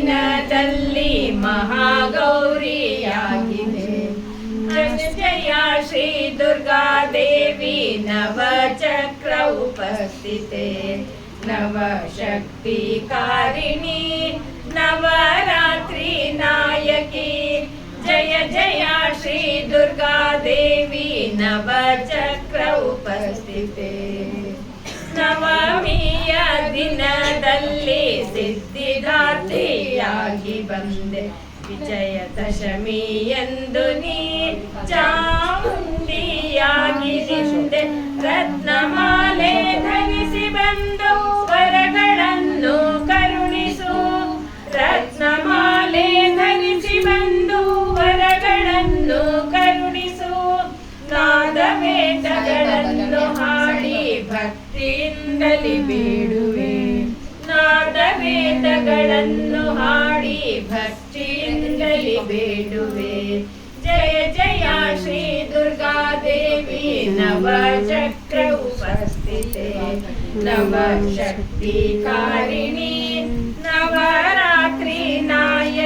ದಿನದಲ್ಲಿ ಮಹಾಗೌರಿಯಾಗಿದೆ. ಜಯ ಜಯ ಶ್ರೀ ದುರ್ಗಾದೇವಿ ನವಚಕ್ರ ಉಪಸ್ಥಿತೆ, ನವಶಕ್ತಿ ಕಾರಿಣಿ ನವರಾತ್ರಿ ನಾಯಕಿ. ಜಯ ಜಯ ಶ್ರೀ ದುರ್ಗಾದೇವಿ ನವಚಕ್ರ ಉಪಸ್ಥಿತೆ. ನವಮಿಯ ದಿನದಲ್ಲಿ ಸಿದ್ಧಿದಾತ್ರಿಯಾಗಿ ಬಂದೆ, ವಿಜಯದಶಮಿಯಂದು ನೀ ಚಾಮುಂಡಿಯಾಗಿ ನಿಂದೆ. ರತ್ನಮಾಲೆ ಧರಿಸಿ ಬಂದು ವರಗಳನ್ನು ಕರುಣಿಸು, ರತ್ನಮಾಲೆ ಧರಿಸಿ ಬಂದು ವರಗಳನ್ನು ಕರುಣಿಸು. ನಾದವೇದಗಳನ್ನು ಹಾಡಿ ಭಕ್ತಿಯಿಂದಲಿ ಬೇಡುವೆ, ನಾದವೇದಗಳನ್ನು ಹಾಡಿ ಭಕ್ತಿಯಿಂದಲಿ ಬೇಡುವೆ. ಜಯ ಜಯ ಶ್ರೀ ದುರ್ಗಾದೇವಿ ನವಚಕ್ರ ಉಪಸ್ಥಿತೆ, ನವಶಕ್ತಿ ಕಾರಿಣಿ ನವ